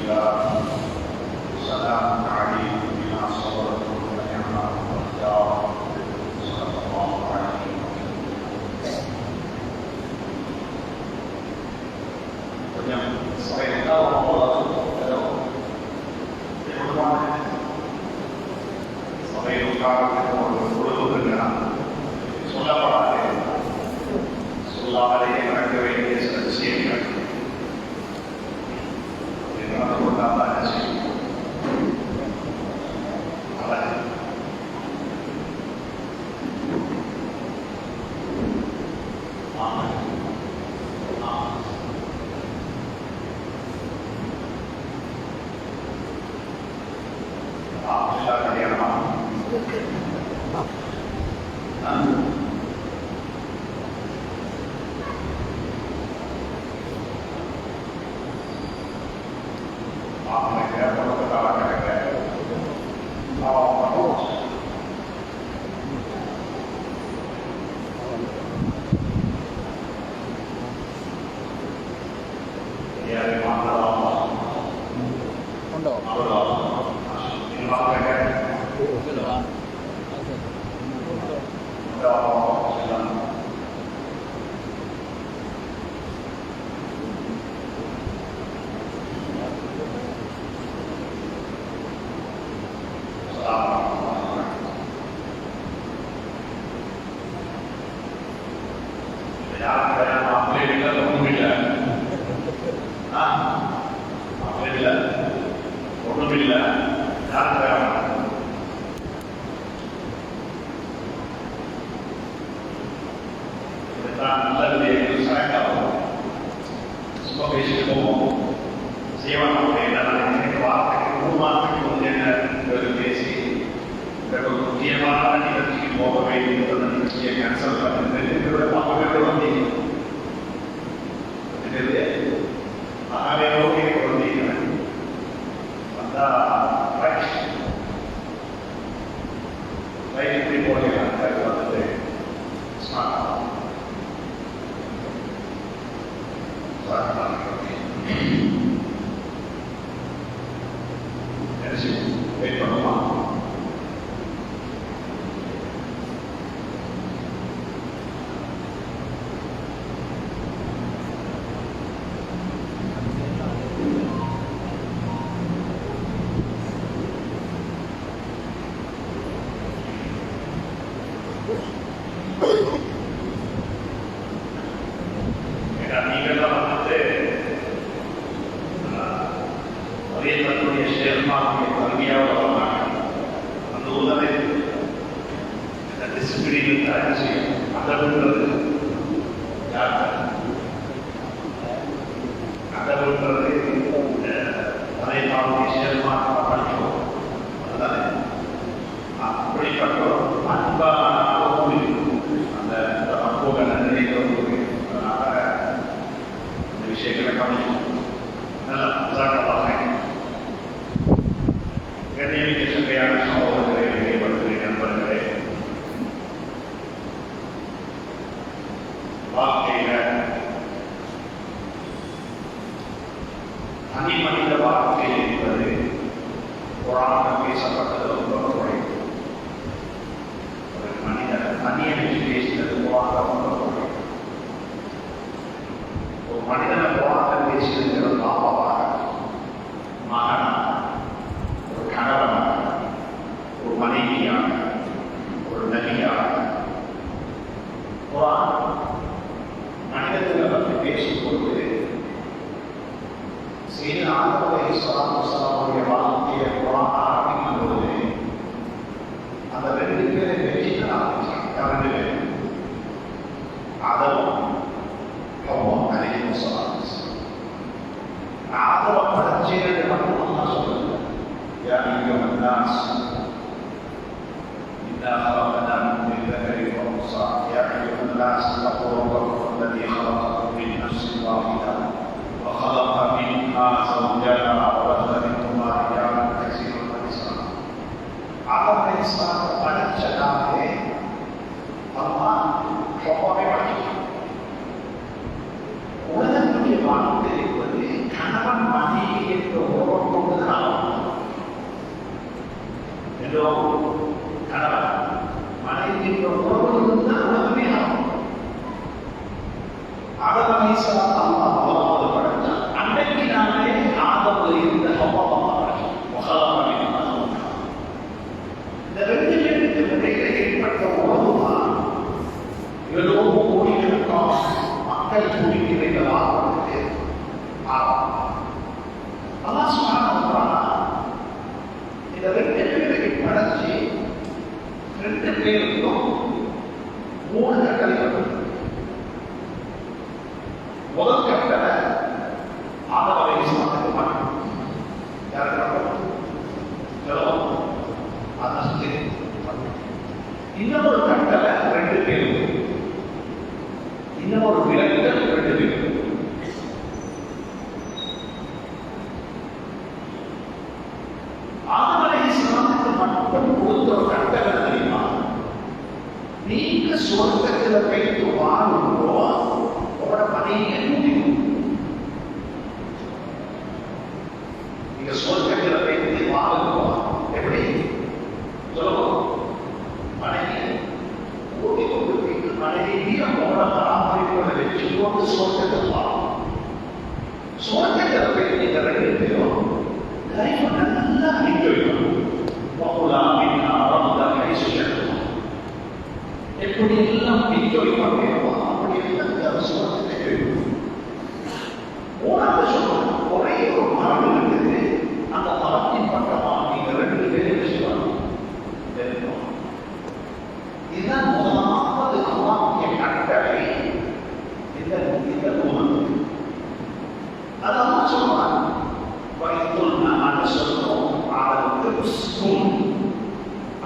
الله سلام عليكم بما صبرتم ونعم الرجاء صلى الله عليه وسلم. صحيح الله சொல்லப்படாது சொல்லாமலேயே நடக்க வேண்டிய சில விஷயங்கள் நடந்து கொண்டாதான் என்ன செய்யும் கல்யாணமா உலகத்துடைய வாழ்க்கை என்பது கணவன் மனைவி என்ற உறவு எல்லோரும் கணவன் மனைவி உறவு தான் உலகமே ஆகும். ஆதம் அலைஹிஸ்ஸலாம் அல்லாஹ் முதலாவது படைத்தான். அன்றைக்கு நாளே ஆதம்ல இருந்த ஹவ்வா இந்த ரெண்டு பேருக்கு இடையில ஏற்பட்ட உறவுதான் எவ்வளோ கோடிக்கணக்கான மக்கள் கூடிக்கிறீர்களாக அல்லாஹ் சுப்ஹானஹு வ தஆலா இந்த ரெண்டு பேருக்கு படைச்சு ரெண்டு பேருக்கும் 3 கட்டளைகள். முதல் கட்டளை ஆதம் அலைஹிஸ்ஸலாமுக்கு மட்டும். இன்னொரு கட்டளை 2 பேரும், இன்னொரு விலங்குகள் 2 பேரும். ஆதம் அலைஹிஸ்ஸலாமுக்கு மட்டும் கொடுத்த ஒரு கட்டளை தெரியுமா? நீங்க சொர்க்கத்தில் வைத்து வாழும்போ உங்களோட மனைவியை முடியும். நீங்க சொர்க்கத்தில் வைத்து வாழும்போ எப்படி சொல்லுவோம்? மனைவி கூட்டி கொண்டு போயிட்டு மனைவியை உங்களோட பராமரிப்புகளை வச்சு கொண்டு சொர்க்கத்தில் வாழும். சொர்க்கத்தில் போயிட்டு நீங்க 2 பேரும் லைஃப் நல்லா என்ஜாய் பண்ணுவோம். எப்படி எல்லாம் என்ஜாய் பண்ணுவோம் அப்படி எல்லாம் சொர்க்கத்தை. 3வது சொல்லுவோம், ஒரே ஒரு மரம் இருக்குது. அந்த மரத்தின் பக்கமா நீங்க 2 பேரும் செய்வாங்க. இதுதான் முதலாவது அல்லாஹ்வுடைய கட்டளை. இந்த உணவு அதான் சொல்றாங்க. வைத்துள்னா அந்த சொல்றோம் ஆளுக்கு உஸ்குன்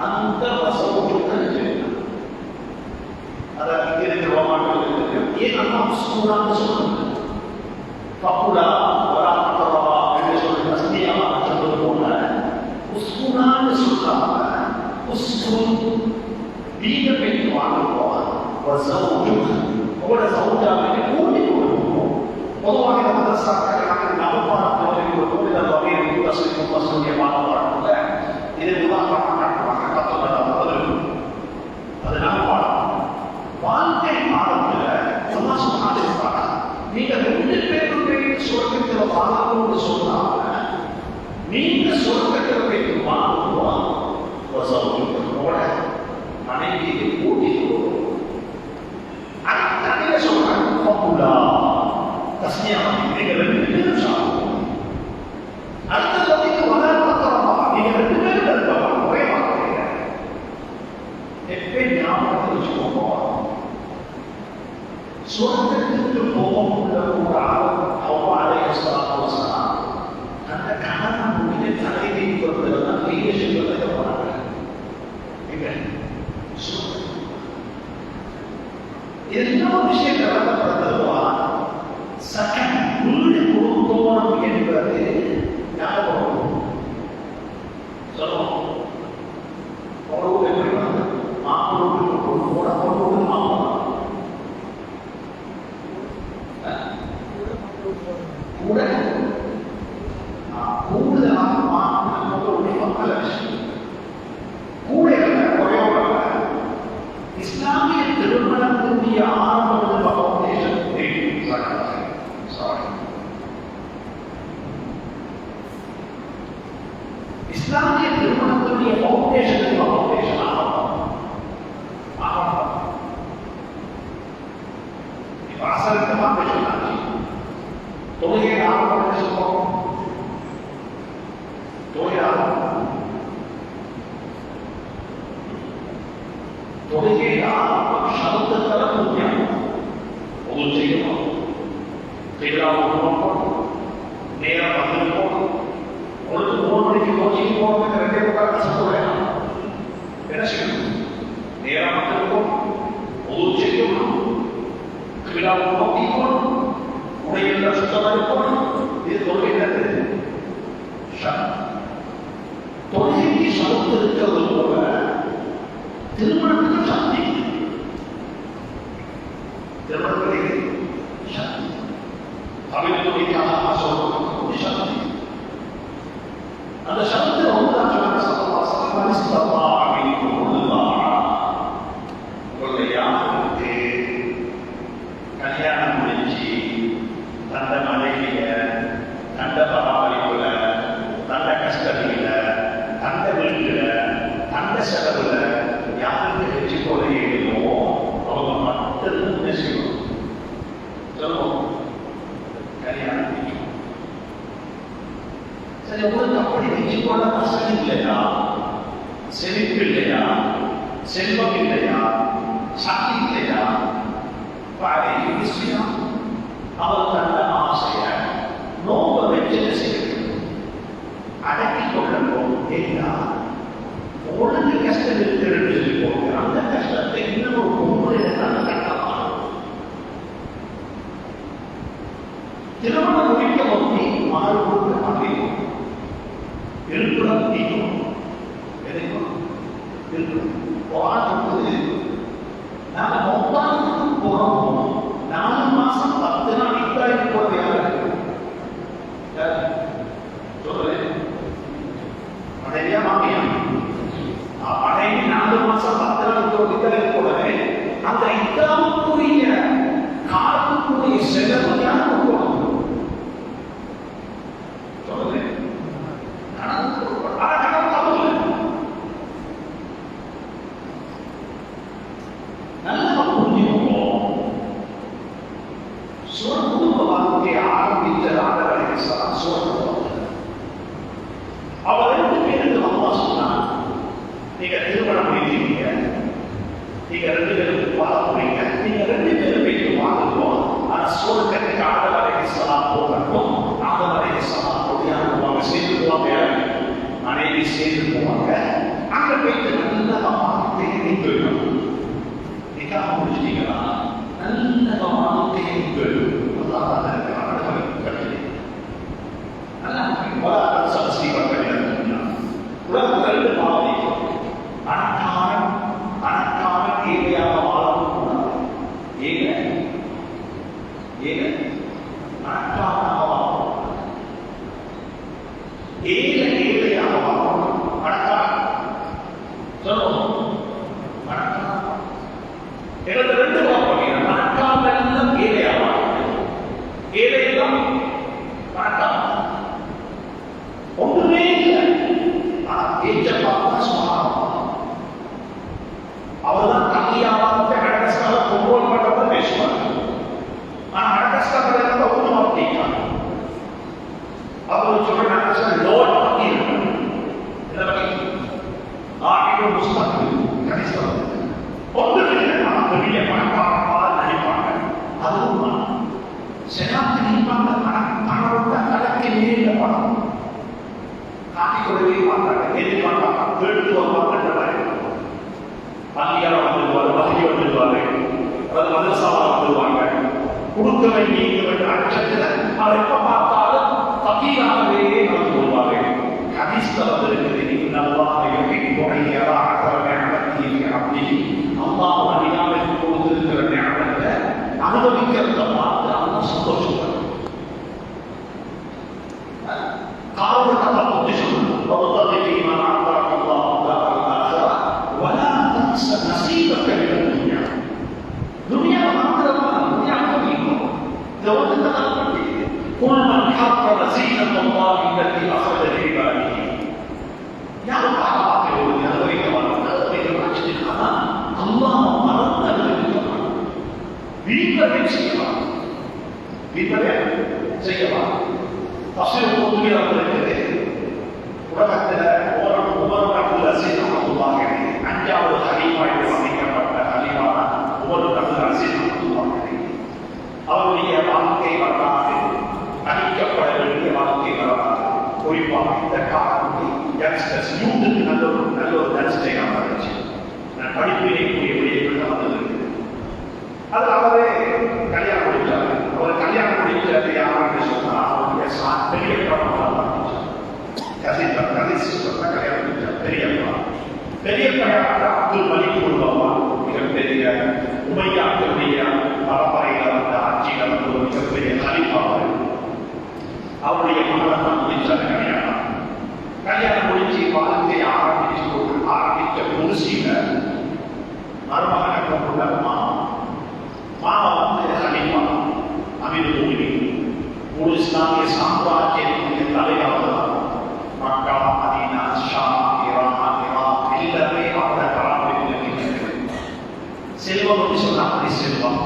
அந்த வசவுக்கு ஜென்னா. அதான் இங்க இருக்கிற மாட்டோம். ஏன் அல்லாஹ் உஸ்குனான்னு சொல்றாங்க? ஃபகுலா வலா தக்ரபா என்று சொல்லி தஸ்மியா சொல்றது போல உஸ்குனான்னு சொல்றாங்க. உஸ்குன் நீங்க போய் வாங்குவோம். வசவுக்கு உங்களோட சௌஜாவை கூட்டி கொடுப்போம். பொதுவாக இந்த மதரசாக்கள் நவபாரம் இது உதாரணமாக காட்டுவாங்க. அது நவபாரம் வாழ்க்கை பாடத்துல அல்லாஹ் சுப்ஹானஹு வ தஆலா நீங்க 2 பேரும் போய் சொர்க்கத்தில் வாழணும்னு சொன்னாங்க. நீங்க சொர்க்கத்தில் போய் வாழுவோம். உங்களோட மனைவியை கூட்டி கொடுப்போம். அடுத்த சொல்றாங்க ஃபகுலா தஸ்மியா நீங்க 2 பேரும் சாப்பிடுவோம். அடுத்த பதிக்கு வளர்ப்பா நீங்க 2 பேரும் இருப்பாங்க. ஒரே வார்த்தைங்க எப்பே ஞாபகத்தில் வச்சுக்கோங்க. சொர்க்கத்துக்கு போகமுள்ள ஒரு ஆள் ஹவ்வா அலைஹிஸ்ஸலாத்து வஸலாம் அந்த கணவன் முடிய தலைவி கொடுத்ததான் பெரிய சொல்வதை போறாங்க. இது இன்னொரு விஷயத்தை வளர்க்கப்படுத்ததுவா சகன் வீடு கொடுத்தோம் என்பது ஞாபகம் சொல்லுவோம். பொருள் எப்படி மாப்பொருள் கூட பொருள் மாப்போம் கூட கூடுதலாக மாப்பொருளுடைய மக்கள் விஷயம் கூட இஸ்லாமிய திருமணத்தினுடைய ஆரம்பத்தில் ஃபவுண்டேஷன் இஸ்லாமிய திருமணத்தினுடைய ஃபவுண்டேஷன் ஆரம்பம். இப்ப அசலுக்கு சொன்னாச்சு தொழுகை ஆரம்பம் சொல்லுவோம். தொழுகை ஆரம்பம் தொழுகை ஆரம்பம் சப்தத்தர முக்கியம். ஒரு செய்யணும் நேரம் வந்திருப்போம். பொழுது 3 மணிக்கு கோச்சிங் போகிறதுக்கு 2 முக்கால் கஷ்டம் வேணும். என்ன செய்யணும்? நேரம் வந்திருப்போம். ஒரு செய்யணும் விழாவை நோக்கி போகணும். உடையில் சுத்தமாக இருக்கணும். இது தொழுகை தொழுகைக்கு சமத்து இருக்கிறது போல திருமணத்துக்கு சக்தி. திருமணத்துக்கு சக்தி அவைத்துறைக்காக சொல்றது சக்தி. அந்த சக்தி ரொம்ப சரி, உங்களுக்கு அப்படி வச்சுக் கொள்ள வசதி இல்லையா, செழிப்பு இல்லையா, செல்வம் இல்லையா, சக்தி இல்லையா, விஷயம் அவர் தந்த ஆசைய நோக்க வச்சு செய்யணும், அடக்கி கொள்ளணும். ஏன்னா உடனே கஷ்டம் இருக்கிறது சொல்லி போங்க, அந்த கஷ்டத்தை இன்னும் ஒவ்வொரு கட்டலாம். திருமணம் முடிக்க வந்து மாறுபட்டு அப்படியும் இருப்பிடம் நீக்கும் எதையும் இருக்கணும். போராட்டத்துக்கு நாம மொத்தத்துக்கு போறோம். 4 மாசம் 10 நாள் இத்தாலி போறது யாரு சொல்றேன்? மனைவியா மாமியா? மனைவி 4 மாசம் 10 நாள் இத்தாலி போடவே அந்த இத்தாவுக்குரிய காலத்துக்குரிய செலவு யாருக்கு போடணும்? சொல்றேன். நல்லா புரிஞ்சுக்கோம். குடும்ப வாழ்க்கையை ஆரம்பித்ததாக அவர் 2 பேருக்கு அம்மா சொன்னார், நீங்க திருமணம் பண்ணிட்டீங்க, நீங்க 2 பேருக்கு வாழ போறீங்க, நீங்க 2 பேரும் போயிட்டு வாங்குவோம். ஆனா சோழக்கத்துக்கு ஆதவரைக்கு சலாம் போகட்டும், ஆதவரைக்கு சலாம் போவாங்க, சேர்ந்து போவாங்க, மனைவி சேர்ந்து போவாங்க. அங்க போயிட்டு நல்ல வார்த்தையை நீங்க முடிச்சிட்டீங்களா, நல்ல வார்த்தையை ஒன்றுமே இல்லை. அவர்தான் தங்கியாவாக அடகஸ்டால கொண்டு பண்றத பேசுவாங்க. ஆனா அடகஸ்டால ஒன்றும் அப்படிங்கிறாங்க. அவர் சொல்ற அடகஸ்டால் லோட் பண்ணி பெரிய பணக்காரமாக நடிப்பாங்க. அதுவும் செனாத்து நிற்பாங்க. பணம் கணக்கு நேரில் பணம் காட்டி கொடுக்கவே மாட்டாங்க. எதிர்பார்ப்பாங்க, கேட்டு வருவாங்க. பள்ளியால் வந்துடுவாரு, வசதி வந்துடுவாரு, அதாவது மதரசாவால் வந்துடுவாங்க. கொடுக்க வேண்டிய அச்சத்தில் அவர் எப்ப பார்த்தாலும் பகீராகவே நடந்து கொள்வாரு. ஹதீஸ்ல வந்திருக்கிறது, அல்லாஹ் அடியாருக்கு கொடுத்திருக்கிற ஞானத்தை அனுபவிக்கிறத பார்த்து அவங்க சந்தோஷப்படுறாங்க. قل من حرم زينة الله التي أخرج لعباده. يا رب أعطيه يا رب الله மறந்தது வீட்டை செய்யலாம், வீட்டை செய்யலாம். தஃசீர் குர்துபி இருக்கிறது. உலகத்தில் உமர் அப்துல் அசீஸ் ரஹ்மத்துல்லாஹி அலைஹி 5வது ஹலீஃபா என்று வர்ணிக்கப்பட்ட ஹலீஃபா உமர் அப்துல் அசீஸ் ரஹ்மத்துல்லாஹி அலைஹி அவருடைய வாழ்க்கை வரலாறு அளிக்கப்பட வேண்டிய வாழ்க்கை வரலாறு. குறிப்பாக இந்த காலத்தில் யங்ஸ்டர்ஸ் யூத்துக்கு நல்ல ஒரு தரிசனை அமைச்சு படிப்பினை கூடிய விடயங்கள் வந்திருக்கு. அது அவரே கல்யாணம் முடிச்சாரு. அவர் கல்யாணம் முடிச்சது யாருன்னு சொன்னா அவருடைய பெரிய கல்யாணம் முடிச்சார். பெரியப்பா அப்துல் மலிக் குழுவா மிகப்பெரிய உமையாக்களுடைய பரம்பரையில் வந்த ஆட்சியில் வந்து ஒரு மிகப்பெரிய ஹலீஃபா. அவருடைய மகன் தான் முடிச்சாரு கல்யாணம் முடிச்சு வாழ்க்கையை ஆரம்பிச்ச புதுசில மருமகனை கொண்டுள்ள மாமா வந்து ஹலீஃபா அமீர் முழு இஸ்லாமிய சாம்ராஜ்யத்தினுடைய தலைவர். மக்கா, மதீனா, ஷாம், ஈரான், ஈராக் எல்லாமே அவரை பராமரிப்பு. செல்வம் என்று சொன்னா அப்படி செல்வம்.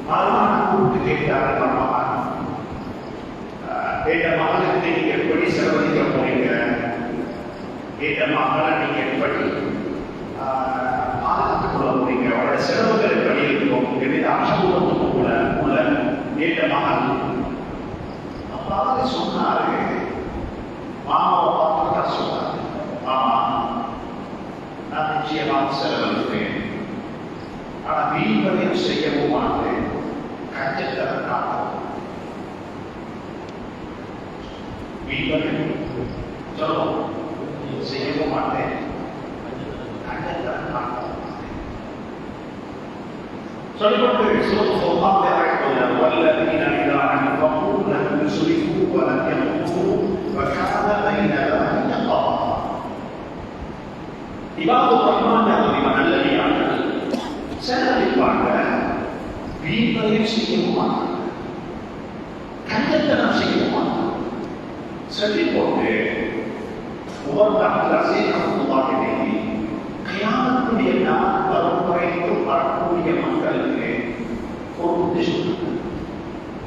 மருமகனை கூப்பிட்டு கேட்டாரு, மருமகன் என் மகனுக்கு நீங்க எப்படி செலவழிக்க போறீங்க, என் மகளை நீங்க எப்படி பாதுகாத்துக் கொள்ள போறீங்க, அவரோட செலவுகள் எப்படி இருக்கும் என்று அசம்பவத்துக்குள்ள உள்ள என் மகன் அப்பாவே சொன்னாரு. மாமாவை பார்த்து சொன்னாரு, மாமா நான் நிச்சயமாக செலவழிப்பேன், ஆனா வீண்வரையும் செய்யவும் மாட்டேன், கஞ்சத்தனம் காட்டும். வீண்வரையும் சொல்லுவோம் செய்யவும் மாட்டேன், கஞ்சத்தனம் காட்டும். சொல்லிக்கொண்டு சொல்லாமல் والذين إذا أنفقوا لم يسرفوا ولم يقتروا وكان بين ذلك قواما. இபாதுர் ரஹ்மான் நல்லடியார்கள் செலவழிப்பாங்க, வீண்வரையும் செய்யவும் மாட்டாங்க, கஞ்சத்தனம் செய்யவும் மாட்டாங்க. சொல்லி போட்டு கியாமத்துடைய நாள் வரும் வரைக்கும் வரக்கூடிய மக்களுக்கு ஒரு உத்தேசம்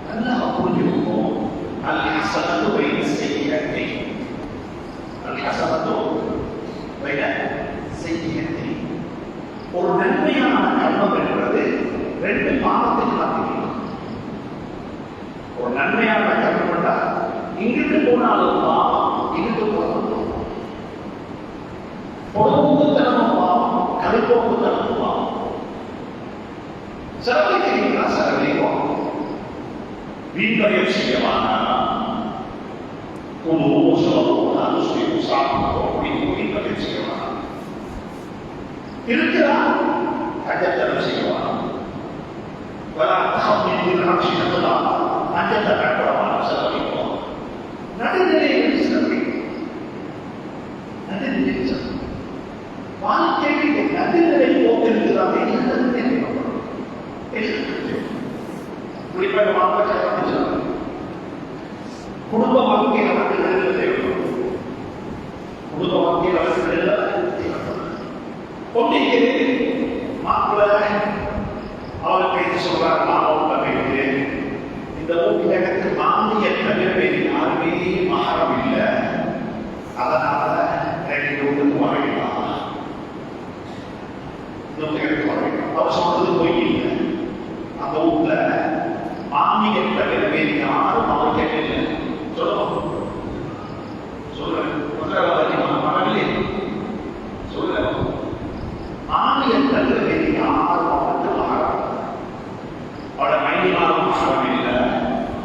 நல்லா புரிஞ்சுக்கணும். அல் ஹஸனத்து பைன ஸய்யிஅத்தி, அல் ஹஸனத்து பைன ஸய்யிஅத்தி. ஒரு நன்மையான கர்மம் என்பது ரெண்டு பாவத்தை காட்டுகிறது. ஒரு நன்மையான கர்மம் என்றால் இங்கிட்டு போனாலும் பாவம், இங்கிட்டு போனாலும் பொதுத்தனமும் பாவம், கருப்போக்குத்தனமும் பாவம். செலவழிக்கிறீங்களா? செலவழிப்போம். வீண்வரையும் செய்யவானா குழுவும் சொல்லவும் அனுசரிப்பும் சாப்பிடுவோம் அப்படின்னு வீண்வரையும் செய்யவானா இருக்கிறா, கஞ்சத்தனம் செய்யவானா அஞ்சத்தை கட்டவான செலவழிப்போம். நடுநிலையில் செலவழிப்போம். நடுநிலையில் செலவழிப்போம். வாழ்க்கையில் நடுநிலை போக்கிருக்கிறாங்க. குறிப்பாக குடும்ப வாழ்க்கை நமக்கு நல்ல தேவைப்படும். குடும்ப வாழ்க்கை நமக்கு நல்ல தேவைப்படும். மாப்பிள்ள அவருக்கு இது சொல்றாரு, மாமாவுக்கு அமைந்து இந்த ஊக்கிலகத்து மாமிய தவிர வேறு யாருமே மகரம் இல்லை, அதனால ரெண்டு ஊருக்கு வரவேண்டாம், அவர் சொன்னது பொய் இல்லை. அந்த ஊர்ல மாமியை தவிர வேறு யாரும் அவர் கேட்கல. சொல்லுவோம் சொல்றேன் மகளே சொல்றேன், மாமியை தவிர வேறு யாரும் அவருக்கு மகரம், அவட மைனிமாரும் மகரம் இல்லை,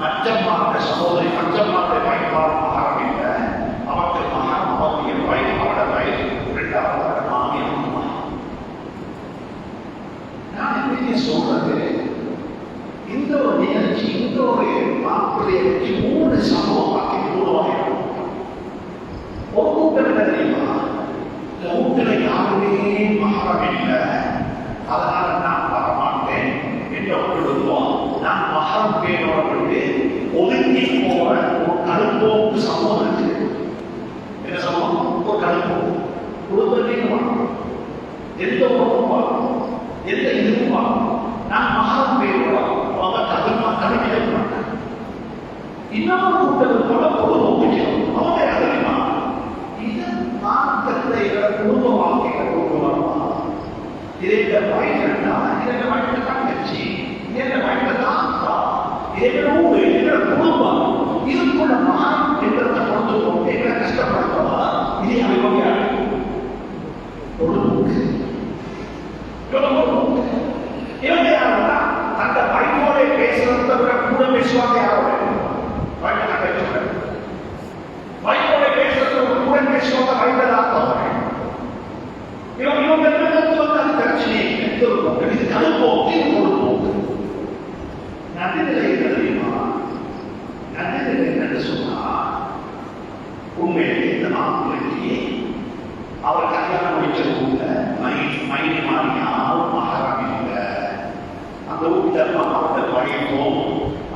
அச்சம்மாவுடைய சகோதரி அச்சம்மாவுடைய பயன்பாடு மகரம் இல்லை, அவருக்கு மகரம் அவருடைய வயது, அவட வயது இரண்டாவது மாமி அம்மா. நான் எப்படி சொல்றது, இந்த ஒரு நிகழ்ச்சி, இந்த ஒரு மாப்பிள்ளைய வச்சு 3 சம்பவம் பாக்கி உருவாகிடும். ஒரு கூட்டம் என்ன தெரியுமா, இந்த வீட்டுல யாருமே மகரம் இல்லை, அதனால நான் வரமாட்டேன் என்ற குடும்பம், நான் மகரம் பேரோடு ஒதுங்கி போற ஒரு கடுப்போக்கு சம்பவம் இருக்கு. என்ன சம்பவம்? ஒரு கடுப்போக்கு. குடும்பத்தையும் பார்க்கணும், எந்த உறவும் பார்க்கணும், எந்த இதுவும் பார்க்கணும். நான் மகரம் பேரோட கடுமையாக மாட்டேன். இன்னொரு கூட்டத்தில் கூட பொழுதுபோக்கிக்கிறோம். அவங்க தெரியுமா, இது மாற்றத்தை குடும்ப வாழ்க்கையில கொண்டு வரலாம். இதை வயசுனா இதை வயசு தங்கச்சி, இதை வயசு தாத்தா, இதை ஊரு, எங்களோட குடும்பம், இதுக்குள்ள மகன் என்றத்தை கொடுத்துக்கோம், எங்களை கஷ்டப்படுத்தவா, இதை அவங்க பொழுதுபோக்கு. இவங்க யாருன்னா அந்த வைஃபோட பேசுறத விட கூட பேசுவாங்க. யாரோட வைஃபோட பேசுறத கூட பேசுவாங்க. வைஃபை ஆத்தவங்க இவங்க அது பிரச்சனை இல்லை. இது கடுப்போக்கு, இது பொழுதுபோக்கு. நடுநிலை என்ன தெரியுமா, நடுநிலை என்னன்னு சொன்னா, உண்மையிலே இந்த மாப்பிள்ளைக்கு அவர் கல்யாணம் முடிச்சதுக்குள்ள மைனி மாறி யாரும் மகரம் இல்லை. அந்த வீட்டில் அவருடைய வழியும்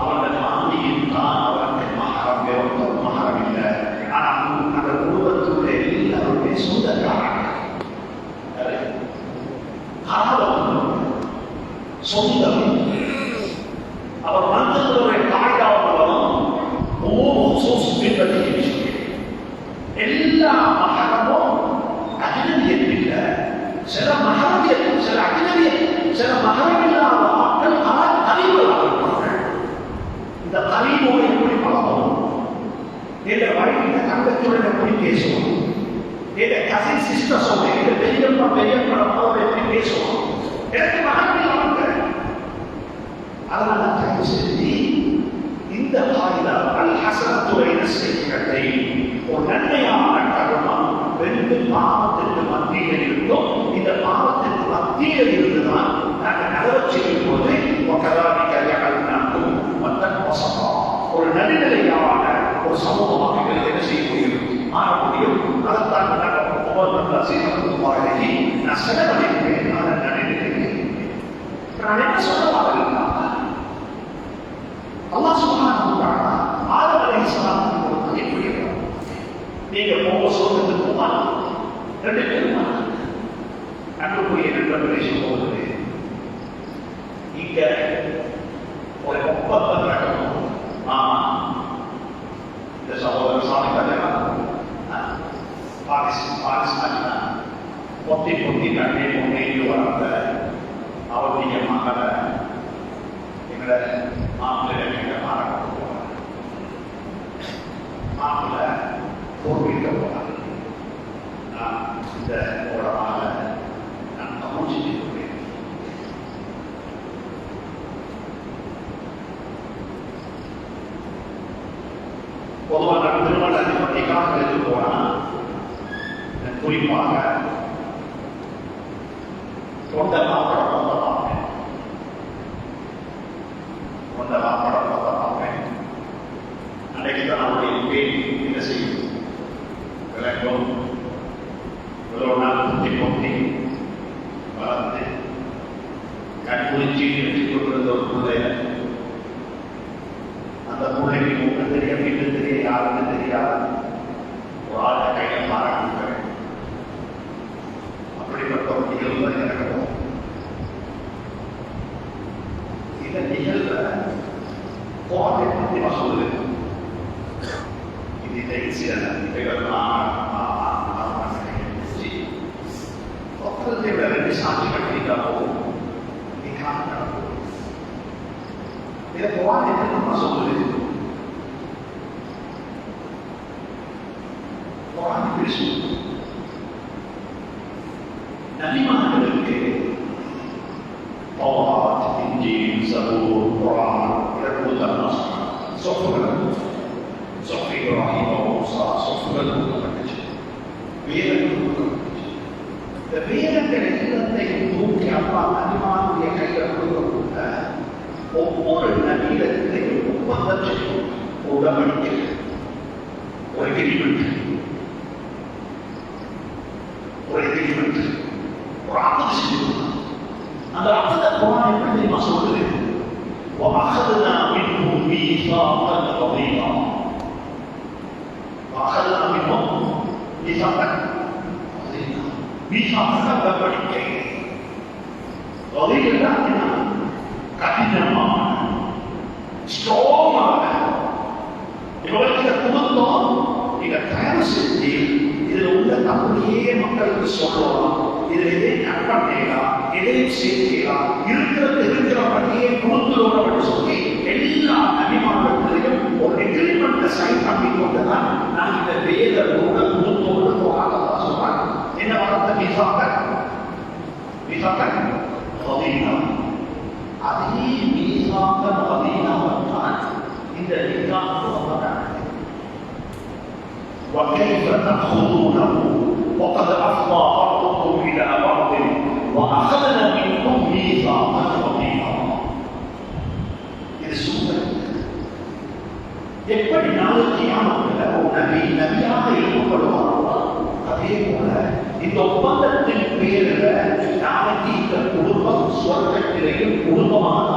அவருடைய மாமியும் தான் அவருடைய மகரம், வேறொரு மகரம் இல்லை. ஆனால் அந்த குடும்பத்துடைய எல்லாருடைய சொந்தக்காரங்க, சொந்தம். அவர் வந்ததுடைய காய்காவலும் சில மகரவியல், சில அகிலவியல், சில மகரமில்லாத ஆட்கள் அறிவுகளாக இருப்பார்கள். இந்த அறிவோடு எப்படி பழகணும், என்ற வழியில் தங்கத்துடன் எப்படி பேசுவோம், என்ற கசின் சிஸ்டர்ஸோட, என்ற பெரியப்பா பெரியப்பா எப்படி பேசுவோம், எனக்கு மகரமில்லாமல். அதனால தயவு செஞ்சு இந்த காயிலா அல் ஹஸனத்துடைய செய்திகளை ஒரு நன்மையான கருமம் ரெண்டு பாவத்திற்கு மத்தியில் இருந்தோம். இந்த பாவத்திற்கு மத்தியில் இருந்துதான் நாங்கள் நகரச் செய்யும் போது ஒரு நடுநிலையான ஒரு சமூகமாக என்ன செய்ய முடியும், மாற முடியும். அதைத்தான் நான் செலவழிப்பேன். நான் நடுநிலை நான் என்ன சொல்ல அல்லாஹ் சுப்ஹானஹு வ தஆலா ஆதம் அலைஹிஸ்ஸலாம் எப்படி நீங்க போக சொர்க்கத்துக்கு போவாங்க, ரெண்டு பேரும் அன்புக்குரிய நண்பர்களை சொல்லுவது இங்க ஒரு ஒப்பந்தம் நடக்கணும். ஆமா, இந்த சகோதரர் சாமி பாகிஸ்தான் பொத்தி பொத்தி கண்ணே பொண்ணு வளர்ந்த அவருடைய மகளை எங்களை மாப்பிள்ளை மாப்பிள்ளை போர்விக்க போனார். நான் இந்த உடனால நான் கவனிச்சுட்டு இருக்கிறேன். பொதுவாக நான் திருமண அதிபதிக்காக எழுதி போனால் குறிப்பாக தொண்டை மாப்படம் பார்ப்பேன், தொண்டை மாப்படம் பார்ப்பேன். அன்றைக்கு தான் அவருடைய பேர் என்ன செய்யும் விளக்கம் இவ்வளோ நாள் குத்தி கொத்தி வளர்ந்து கண்குறிச்சி வச்சு கொண்டிருந்த ஒரு பிள்ளைய அந்த பிள்ளைக்கு முன்ன தெரிய வீட்டு தெரிய யாருன்னு தெரியாது ஒரு ஆளை கையை மாறாங்க. அப்படிப்பட்ட ஒரு நிகழ்வு தான் நடக்கும். இந்த நிகழ்வை போதை பற்றி சொல்லுது. இது தைசியல் ரெண்டு சாட்சி கட்டிக்காகவும் இதை போவாங்க நம்ம சொல்லுது. பேசுவோம் நபிமார்களுக்கு தௌராத், இன்ஜீல், ஜபூர், குர்ஆன் இதெல்லாம் சொற்கள் சொற்கை இப்ராஹீம் மூசா சொற்கள் கொடுக்கப்பட்டுச்சு, வேதங்கள் கொடுக்கப்பட்டுச்சு. இந்த வேதங்கள் எல்லாத்தையும் தூக்கி அப்பா நபிமானுடைய கையில் கொடுக்கப்பட்ட ஒவ்வொரு நபியிடத்திலையும் ஒப்பந்தம் உடன்படிக்கை, ஒரு எக்ரிமெண்ட், ஒரு எக்ரிமெண்ட், ஒரு ஆபத்து செஞ்சிருக்காங்க. அந்த ஆபத்தை குர்ஆன் எப்படி தெரியுமா சொல்லுது? وَأَخَذْنَا مِنْهُمْ مِيثَاقًا غَلِيظًا. وَأَخَذْنَا مِنْهُمْ مِيثَاقًا غَلِيظًا. மீசாக உடன்படிக்கை கடினமான ஸ்ட்ராங்கான இவர்களுக்கு குடும்பம் நீங்க தயார் செஞ்சு இதுல உள்ள தமிழையே மக்களுக்கு சொல்லலாம், இதுல எதையும் கற்பனைலாம் எதையும் சேர்க்கலாம், இருக்கிறபடியே குடும்பத்தோட சொல்லி எல்லா நபிமார்களையும் ஒரு எக்ரிமெண்ட்டை சைன் பண்ணி கொண்டுதான் நான் இந்த வேத குடும்பத்தோடு போராட்டமா சொல்றாங்க. என்ன வார்த்தை? மீசாக கலீலம். அதே மீசாக கலீலம்தான் இந்த நிகாஹ். وكيف تأخذونه وقد أفضى بعضكم إلى بعض وأخذنا منكم ميثاقا غليظا. இது சூப்பர். எப்படி நாளைக்கு கியாமத்துல ஒரு நபியாக எழுப்பப்படுவாரோ அதே போல இந்த ஒப்பந்தத்தின் பேரில் நாளைக்கு இந்த குடும்பம் சொர்க்கத்திலேயும் குடும்பமாக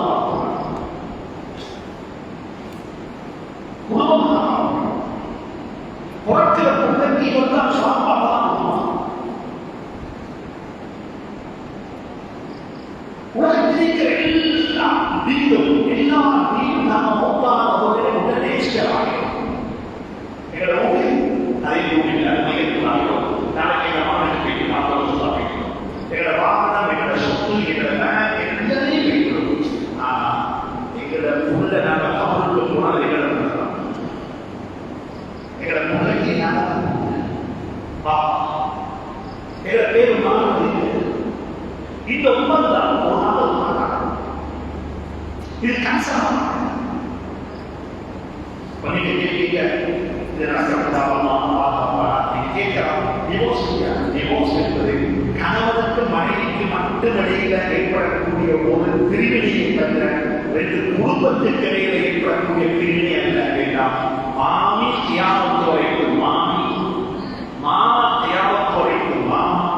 குடும்பமாக புறத்தில் பிள்ளைக்கு இவர்தான் சாப்பாடு உலகத்தில் இருக்கிற எல்லா வீடும் எல்லா வீடும் நாம மௌத்தானவர்களை உடனே சேராகிறோம். எங்களோட ஊரில் நிறைய ஊரில் நாளைக்கு நம்ம வீட்டுக்கு 40 வருஷம் சாப்பிடுறோம். எங்களோட எங்களை பிள்ளைக்கு எங்களை பேரு மாறுவது இந்த உண்மைதான் ஒரு நாள் மாறாங்க. இது கன்சர்ன் பண்ணிட்டு கேட்க இது நடக்கிறதாவா கேட்கலாம். டிவோர்ஸ் என்பது கணவனுக்கு மனைவிக்கு மட்டும் இடையில ஏற்படக்கூடிய ஒரு பிரிவினையை தவிர ரெண்டு குடும்பத்துக்கு இடையில ஏற்படக்கூடிய பிரிவினை அல்ல. வேண்டாம் மாமி தியாகத்து வரைக்கும் மாமா தியாகத்து வரைக்கும் மாமா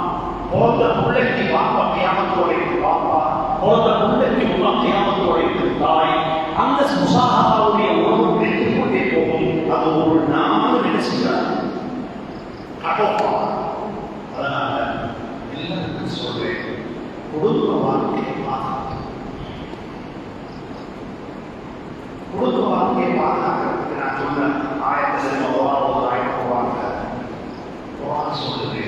போன்ற பிள்ளைக்கு பாப்பா தியாகத்து வரைக்கும் பாப்பா போன்ற பிள்ளைக்கு உமா தியாகத்து வரைக்கும் தாய். அந்த முசாஹாவுடைய உறவு பிரித்து கொண்டே போகும். அது ஒரு நாள் நினைச்சுக்கிறார் கடப்பா. அதனால எல்லாருக்கும் சொல்றேன், குடும்ப வாழ்க்கையை பாதுகாக்கிறதுக்கு நான் சொன்ன ஆயத்தில் சொல்லுது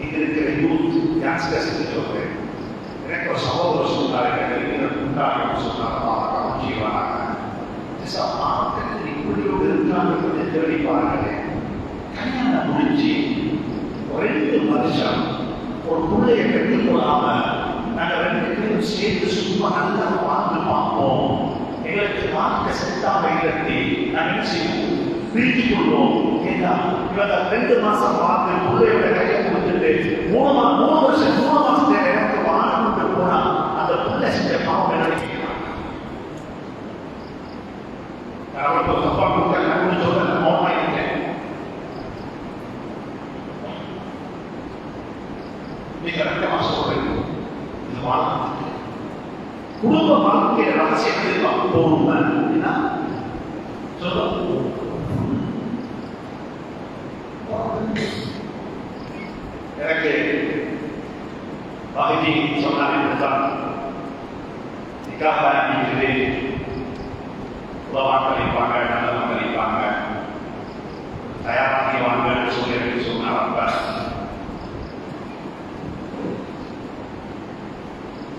இங்க இருக்கிற யூத் யங்ஸ்டர்ஸ் சொல்றேன். எனக்கு ஒரு சகோதரர் சொன்னார், சொன்னார் ஜீவனாக இப்படியோடு இருக்காங்க தேடி பாருங்களேன். கல்யாணம் முடிஞ்சு 2 வருஷம் ஒரு பிள்ளைய கட்டி போடாம நாங்கள் 2 பேரும் சேர்ந்து சும்மா நல்லா வாழ்ந்து பார்ப்போம். எங்களுக்கு வாழ்க்கை செட்டாக இல்லத்தி நாங்கள் என்ன செய்வோம், பிரித்துக் கொள்வோம். ஏன்னா இவங்க 2 மாசம் வாழ்ந்து பிள்ளையோட கையை கொடுத்துட்டு 3 மாசத்துல எனக்கு வாழ கொண்டு போனா அந்த பிள்ளை செஞ்ச பாவம் என்ன நினைக்கிறாங்க. அவருக்கு தப்பா கொடுக்க சொல்ல மௌனமா இருக்கேன். நீங்க 2 மாசம் சொல்றீங்க இது வாழ்க்கை குடும்ப வாழ்க்கையை ரகசியத்தில் போகணும். என்ன சொல்ல எனக்கு பகுதி சொன்னாங்க நிக்காக உலவாக்கள் அளிப்பாங்க, நல்லவங்க அளிப்பாங்க, தயாராகி வாங்கன்னு சொல்லி எனக்கு சொன்னார். அப்ப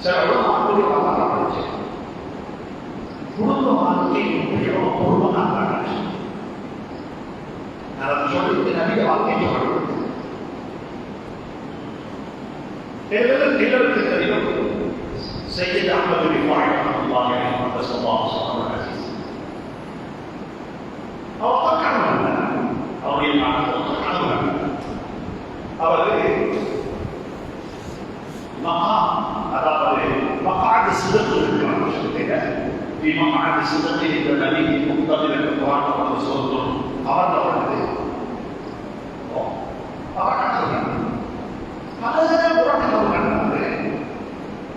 சில உலகமாக்குடைய வாழ்க்கை குடும்ப வாழ்க்கை எவ்வளவு பூர்வமாக நான் சொல்லிட்டு நவீன வாழ்க்கை சொல்றது எல்லாருக்கு தெரியும். சையத் அஹ்மது ரிஃபாயி ரஹ்மத்துல்லாஹி அலைஹி வஸல்லம் அவர் கணவன் அவருடைய கணவன் அவருக்கு அதாவது மகாது சிதற்கு இருக்கிறார். மகாது சிதற்கு இந்த நதி முத்தமிழ் புராணம் சொல்லும் அவர் அவரது அவர் கணவன் பல புராணங்கள் கண்டாரு.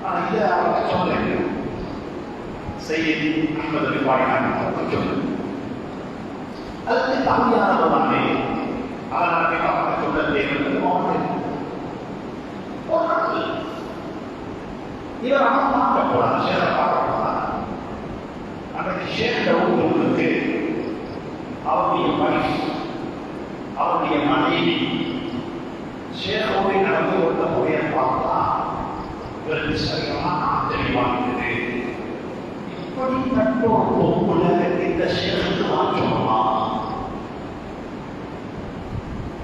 ஆனால் இதை அவர் சொல்ல சையத் அஹ்மது ரிஃபாயி சொல்லுங்க அதுக்கு தகுதியானவர்களே அதனாலே அவர்கள் சொல்ல இவர் அவன் பார்க்க போறான், சேர பார்க்க போறான். அன்றைக்கு சேர ஊருக்கு அவருடைய மனைவி அவருடைய மனைவி சேரோடு நடந்து கொண்ட முறையை பார்த்தா இவருக்கு சரியான தெளிவாகிறது. இப்படிப்பட்ட ஒரு பொம்புல இந்த சேருக்கு மாற்றமா,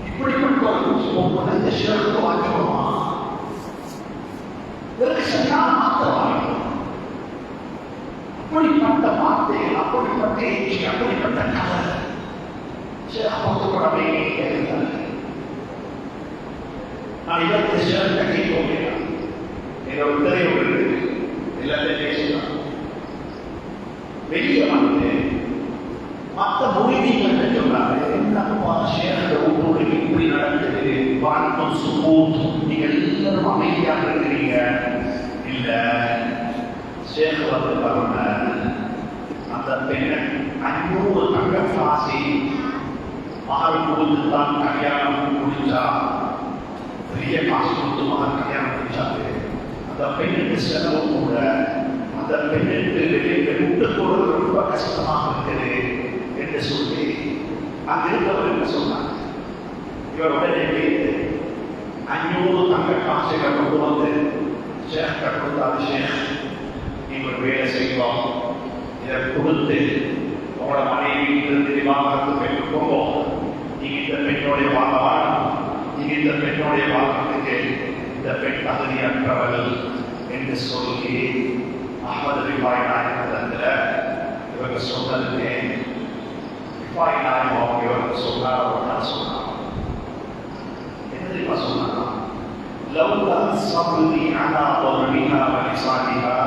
இப்படிப்பட்ட ஒரு பொம்புல இந்த சேருக்கு மாற்றமா, இதற்கு சரியான மாற்றமாக அப்படிப்பட்ட வார்த்தைகள், அப்படிப்பட்ட ஏற்றி, அப்படிப்பட்ட கதை சேரப்படவே இருந்தார். நான் இதற்கு சேர்ந்த கேட்க என்னோட தெரியவு எல்லாத்தையும் பேசலாம். வெளியே வந்து மற்ற மொழிகள் சொல்றாங்க, என்னப்பா சேர ஊரோடு இப்படி நடக்குது, வாழ்க்கம் சுமூத், நீங்க எல்லாரும் அமைதியாக இருக்கிறீங்க. இல்ல சேகர் வந்து அந்த பெண்ணை 500 தங்க காசி மகள் கொடுத்துதான் கல்யாணம் முடிச்சா, பெரிய காசு கொடுத்து மகள் கல்யாணம் முடிச்சாரு. அந்த பெண்ணுக்கு செலவு கூட அந்த பெண்ணுக்கு வெளியே விட்டு போவது ரொம்ப கஷ்டமாக இருக்குது என்று சொல்லி அங்கிருந்தவர் என்ன சொன்னார். இவர் உடனே கேட்டு 500 தங்க காசுகளை கொண்டு வந்து ஷேக் கொடுத்தாரு. ஷேக் நீங்கள் வேலை செய்வோம், இதை கொடுத்து உங்களோட மனைவியிலிருந்து விவாகரத்து பெற்றுக்கொண்டோ, நீங்க இந்த பெண்ணோடைய வாழவான், நீங்க இந்த பெண்ணோடைய வாழ்க்கைக்கு இந்த பெண் தகுதியற்றவள் என்று சொல்லி அஹ்மது ரிஃபாய் நாயகத்தில் இவங்க சொன்னதுமே ரிஃபாய் நாயகம் அவங்க இவங்க சொன்னார். என்ன தெரியுமா சொன்னாங்க? لولا صبري على ضربها ولسانها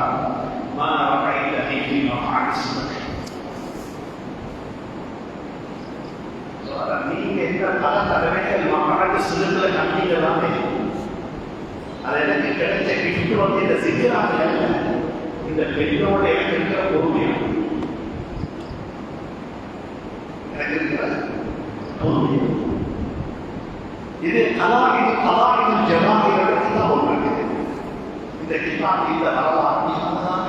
ما رأيتني في مقعد الصدق. நீங்க எந்த பல தடவைகள் மகாராஜ சிறுகளை கண்டிக்கலாமே, அது எனக்கு கிடைச்ச கிஃப்ட் வந்து இந்த சிக்கலாக இந்த பெண்ணோட எனக்கு இருக்கிற பொறுமையா, எனக்கு இருக்கிற பொறுமையா. இது கலாவின் ஜமாதிகளுக்கு தான் ஒன்று. இந்த கிதாப் இந்த வரலாறு தான்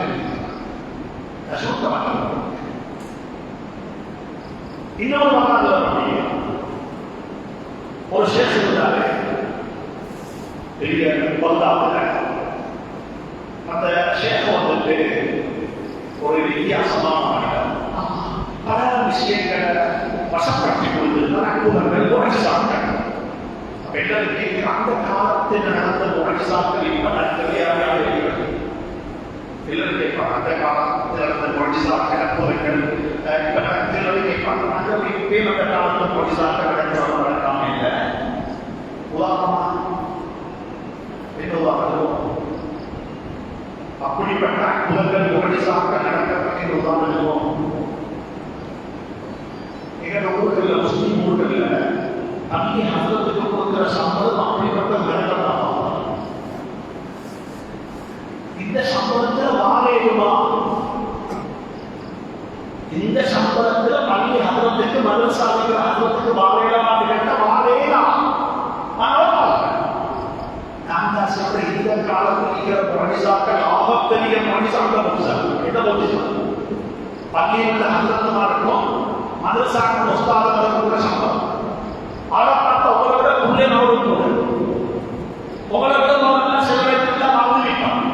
கஷ்டப்பட்ட இன்னொரு வரலாறு. ஒரு ஷேக் இருந்தாரு பெரிய பந்தாவுல. அந்த ஷேக் வந்துட்டு ஒரு வித்தியாசமான பல விஷயங்களை வசப்படுத்தி கொண்டு அற்புதங்கள் உடச்சு சாப்பிட்டாங்க. பெண்களுக்கு அந்த காலத்தில் நடந்த முறைசாக்கள் இப்ப நடக்கவையாக இருக்கிறது. எல்லாரும் கேட்பாங்க, அந்த காலத்தில் நடந்த முறைசாக்கள் அற்புதங்கள் இப்ப நடக்கிறது கேட்பாங்க. இப்பயும் அந்த காலத்தில் முறைசாக்கள் நடக்கிறவங்க நடக்காம இல்லை. உதாரணமா என்ன உதாரணம்? அப்படிப்பட்ட அற்புதங்கள் முறைசாக்கள் நடக்கிறதுக்கு உதாரணம் எங்க ஊர்களில், முஸ்லீம் ஊர்களில் தண்ணி ஹசரத்துக்கு கொடுக்கிற சம்பளம் அப்படிப்பட்ட மிரட்டலாம். இந்த சம்பளத்தில் வாழேடுமா? இந்த சம்பளத்தில் பள்ளி ஹசரத்துக்கு மதரசாவிக்கிற ஹசரத்துக்கு வாழேடமான்னு கேட்ட வாழேலாம். நான் சொல்ற இந்த காலத்தில் இருக்கிற மனிதாக்கள் ஆபத்தெரிய மனிதாக்கள் என்ன போச்சு? பள்ளியில் ஹசரத்துமா இருக்கும், மதரசாக்கள் உஸ்தாதங்களுக்கு கூட சம்பளம். அதை பார்த்த உங்களை விட உள்ளே நோடு உங்களை விட நோடெல்லாம் சிலரைக்கெல்லாம் வாழ்ந்து வைப்பான்.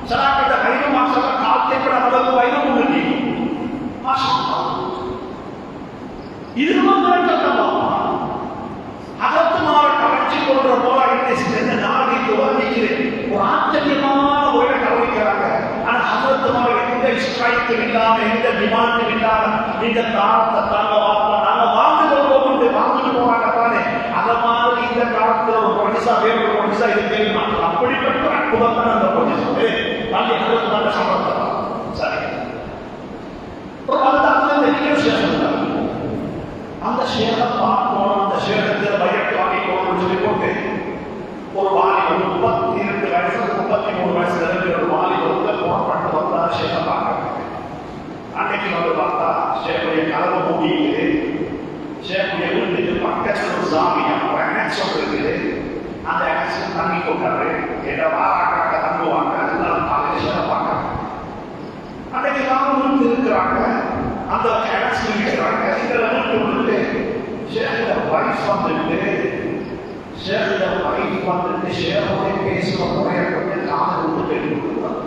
சிலாக்கிட்ட கைது மாசம் காத்திப்பட அளவுக்கு வயது முன்னி இது அதற்கு மாற கவர்ச்சி கொள்ற போராட்டத்தை நாளைக்கு வர்ணிக்கிறேன். ஒரு ஆச்சரியமான முறையை கவனிக்கிறாங்க. ஆனா அதற்கு மாற எந்த ஸ்ட்ரைக்கும் இல்லாம, எந்த டிமாண்டும் இல்லாம இந்த தாரத்தை தாங்க வாப்போம், நாங்க வாங்கி கொள்வோம் என்று வாங்கிட்டு போறாங்க தானே. அதை மாதிரி இந்த காலத்தில் ஒரு பொலிசா வேறு ஒரு பொலிசா இது தெரியுமா? அப்படிப்பட்ட அற்புதமான அந்த பொலிசா வாங்கி அதற்கு சம்பந்தம் சரி. அந்த சேகத்தை பார்க்கணும், அந்த சேகத்தில் பயத்தை வாங்கிக்கணும்னு சொல்லி போட்டு ஒரு வாலிபர் 32 வயசு 33 வயசுல இருக்கிற ஒரு வாலிபர் போன் பண்ண வந்தார் சேகத்தை பார்க்க. அன்னைக்கு வந்து பார்த்தா சேகருடைய கலவை மூடிட்டு சேகருடைய வீட்டுக்கு பக்கத்தில் ஒரு சாமியம் ஒரு ஆக்சன் இருக்குது. அந்த ஆக்சன் தண்ணி கொண்டாரு. என்ற வாராக்காக தங்குவாங்க. அதனால காலையில் சேவை பார்க்கறாங்க. அன்னைக்கு தான் வீட்டு இருக்கிறாங்க. அந்த ஆக்சன் இருக்கிறாங்க. இதில் வீட்டு வந்துட்டு சேகர வைஃப் வந்துட்டு சேகருடைய பேசுகிற முறையை கொஞ்சம் காலை விட்டு கேட்டு கொடுக்குறாங்க.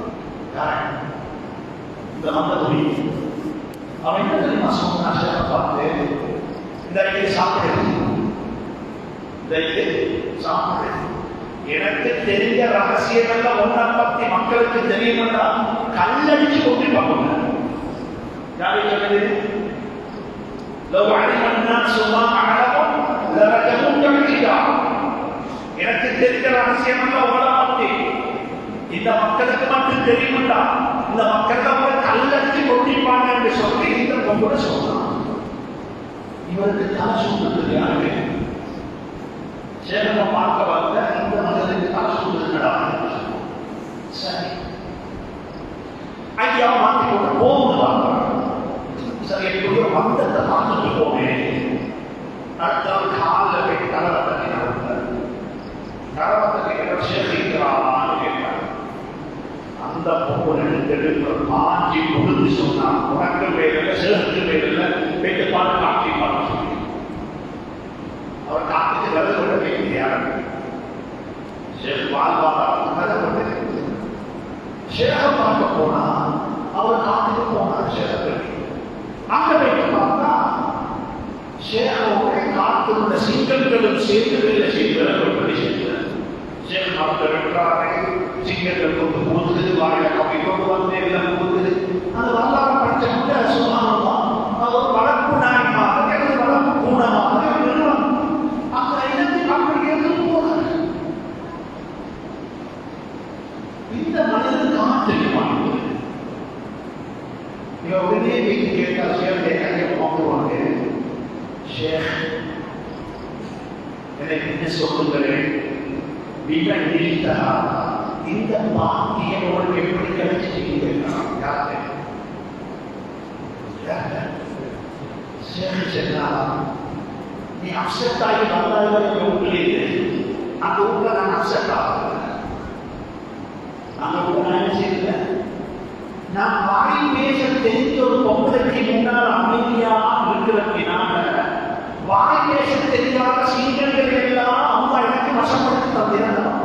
இந்த அந்த துணி அவன் என்ன தெரியுமா சொன்னா? சேவை பார்த்து இந்த இது சாப்பிடுது, இந்த இது சாப்பிடுது. எனக்கு தெரிஞ்ச ரகசியம் எல்லாம் ஒன்றை பத்தி மக்களுக்கு தெரியும்னா கல்லடிச்சு கொண்டு பார்க்கணும். யாரு சொல்றது? எனக்கு தெரிஞ்ச ரகசியம் எல்லாம் உங்களை பத்தி இந்த மக்களுக்கு மட்டும் தெரியும்டா, இந்த மக்கள் கல்லடிச்சு கொண்டிருப்பாங்க என்று சொல்லி இந்த பொங்கலை சொல்லலாம். இவருக்கு தலை சூழ்நிலை யாருக்கு சேகரம் பார்க்க வந்த இந்த மனிதனுக்கு தலை சூழ்நிலை சரி. ஐயா மாற்றி கொண்டு போகுது. சரி, எப்படியோ வந்தத்தை பார்த்துட்டு போவேன். அடுத்த காலில் போய் தலைவை பற்றி நடந்தார். தலைவை பற்றி சேகரிக்கிறான்னு கேட்டார். அந்த பொங்கல் எடுத்து மாற்றி கொடுத்து சொன்னான், உனக்கு வேறில்லை, சிலருக்கு வேறில்லை, போயிட்டு பார்த்து காட்டி பார்த்து சொல்லி அவர் காத்துக்கு விரல் கொண்டு வைக்கிறார். சேகம் பார்க்க போனா அவர் காத்துக்கு போனார். சேகத்துக்கு அங்க போயிட்டு சேர்த்து வேலை செய்கிற ஒரு விஷயத்தில் சேர் மக்கள் இருக்கிறாரே சிங்கங்கள் கொண்டு போகுது வாயில கப்பி கொண்டு வந்து எல்லாம் போகுது அது வரலாறு படிச்சவங்க சுகாதாரமா அது ஒரு வளர்ப்பு நாயமாக அல்லது வளர்ப்பு கூடமாக அந்த இனத்தை அப்படி எதுவும் போறாங்க. இந்த மனிதனுக்காக தெரியுமானது இவன் உடனே வீட்டு கேட்டா சேர்ந்தே கையை பார்த்துருவாங்க. ஷேர் எனக்கு என்ன சொல்லுங்களேன், மிக நீண்ட இந்த பாக்கியம் உங்களுக்கு எப்படி கிடைச்சிட்டீங்க? நீ அப்செட் ஆகி வந்தாலும் வீட்டில் அந்த ஊர்ல நான் அப்செட் ஆகிறேன். அந்த ஊர்ல நான் என்ன செய்யல, நான் வாய் பேச தெரிஞ்ச ஒரு பொம்பளைக்கு முன்னால் அமைதியாக இருக்கிறதுனால வாய் பேச தெரியாத சீக்கிரங்கள் எல்லாம் அவங்க எனக்கு வசப்படுத்தி தந்திருந்தான்.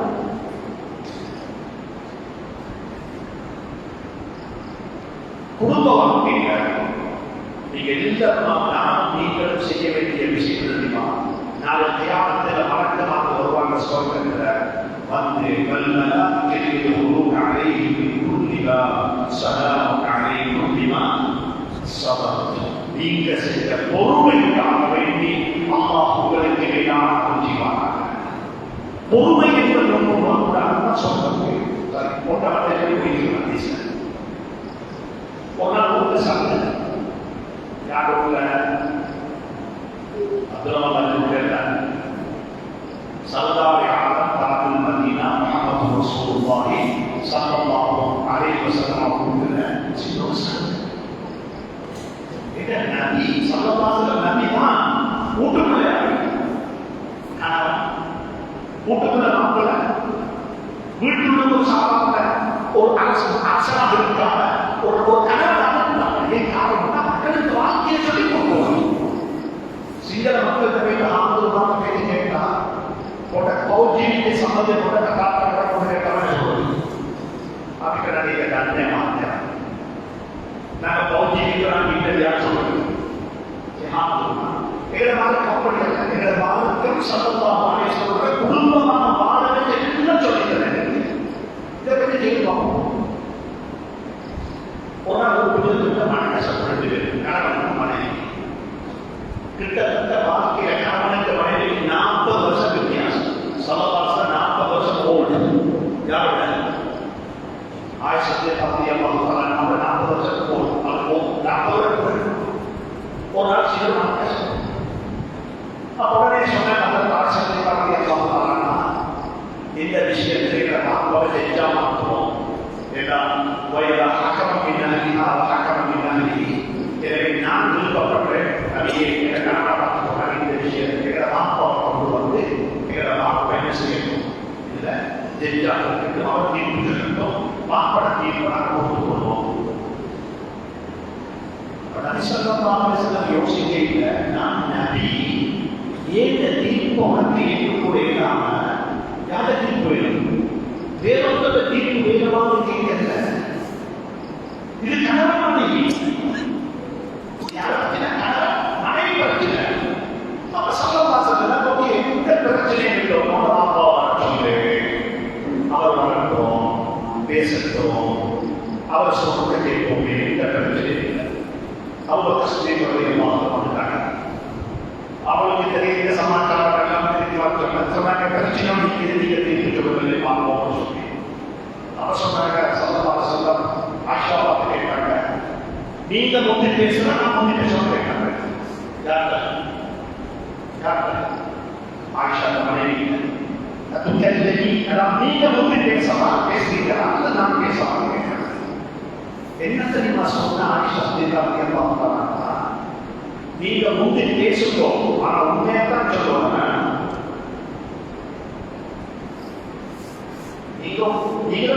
குடும்ப வாழ்க்கையில நீங்க இருந்தாலும் நீங்களும் செய்ய வேண்டிய விஷயம் தெரியுமா? நாளை தியாகத்தில் வழக்கமாக வருவாங்க சொல்கிற வந்து வல்லா கேள்வி நீங்க செய்த பொறுமைக்காக வேண்டி அல்லாஹ் உங்களுக்கு எல்லாம் புரிஞ்சுவாங்க. பொறுமை என்பது ரொம்ப சொல்றது ஒரு நாள் ஒரு சண்டை யார் உள்ள சல்லல்லாஹு அலைஹி மதீனா முஹம்மது ரசூலுல்லாஹி ஸல்லல்லாஹு அலைஹி வஸல்லம் அவர்களுடைய சின்னோசன் இது நபி ஸல்லல்லாஹு அலைஹி வஸல்லம் நபி தான் ஊட்டுக்குள்ள ஊட்டுக்குள்ள நாட்கள வீட்டுக்குள்ள ஒரு சாப்பாட்டுல ஒரு அக்ஷரம் இருக்காங்க ஒரு கனவு அமைந்தாங்க. ஏன் காரணம்னா மக்களுக்கு வாக்கிய சொல்லி கொடுக்குவாங்க. சிங்கள மக்கள் தவிர ஆந்தூர்மான பேசி கேட்டா போட்ட பௌஜீவிக்கு சம்மந்தப்பட்ட கதாபாத்திர கொண்டு கேட்டாலும் சொல்லுவது அதுக்கு நிறைய தன்மை மாற்றேன். நாங்கள் பௌஜீவிக்கு வீட்டில் யார் சொல்லுவது எங்களை மாதம் அப்படி இல்லை. எங்களை மாதத்துக்கு சம்பந்தமாக சொல்ற குடும்பமான வாழவை எல்லாம் சொல்லித்தரேன். இதை பற்றி கேட்போம். ஒரு நாள் குடும்பத்துக்கு மன கஷ்டப்பட்டு கணவனுக்கு மனைவி கிட்டத்தட்ட வாழ்க்கையில கணவனுக்கு மனைவி 40 வருஷம் வித்தியாசம். சமபாச 40 வருஷம் ஓல்டு. யாரோட ஆயிஷத்தை பத்திய 40 வருஷத்துக்கு ஓல்டு. அது 40 வருஷம் ஒரு நாள் சீக்கிரமான கஷ்டம். உடனே சொன்ன அந்த ஆயிஷத்தை பத்திய இந்த விஷயத்தில் மாற்றம் செஞ்சா மாற்றுவோம். வயதா அக்கறம் பின்னாடி அக்கறம் பின்னாடி எனவே நான் விருப்பப்படுறேன். அதையே எங்களை கணக்காக இந்த விஷயத்தை எங்களை மாப்பாவை கொண்டு வந்து எங்களை மாப்பை என்ன செய்யணும் இல்லை தெரிஞ்சாக்கிறதுக்கு அவர் தீர்ப்பு சொல்லட்டும். மாப்பட தீர்ப்பு நாங்கள் ஒத்துக்கொள்வோம். யோசிக்க இல்லை நான் நபி ஏந்த தீர்ப்பு உனக்கு ஏற்றுக்கூட இல்லாம யாரை தீர்ப்பு வேணும்? வேறொருத்த தீர்ப்பு வேகமாக கேட்கல. இது கணவன் மனைவி மனைவி பிரச்சனை. நம்ம சமவாசத்துல எந்த பிரச்சனையும் இல்லை. அவர் வளர்த்தோம் பேசட்டும் அவர் சொல்றதை கேட்போமே எந்த பிரச்சனையும் இல்லை. அவங்க கஷ்டத்தை மாற்றாங்க. அவளுக்கு தெரிந்த சமாச்சாரம் எல்லாம் தெரிஞ்சு சொன்னாங்க பிரச்சனை நீங்க தீர்த்து சொல்லவில்லை பார்ப்போம் சொல்லி அவர் சொன்னாங்க. சல்லல்லாஹு அலைஹி வஸல்லம் ஆயிஷாவை பார்த்து கேட்டாங்க, நீங்க முந்தி பேசுனா நான் முந்தி பேசணும் கேட்டாங்க. ஆயிஷா மனைவி நீங்க முந்தி பேசலாம் பேசுறீங்களா அல்ல நான் பேசலாம் கேட்டாங்க. என்ன தெரியுமா சொன்ன ஆயிஷா பார்த்தாங்க, நீங்க முந்தி பேசுகிறோம் ஆனா உண்மையத்தான் சொல்லுவாங்க. நீங்க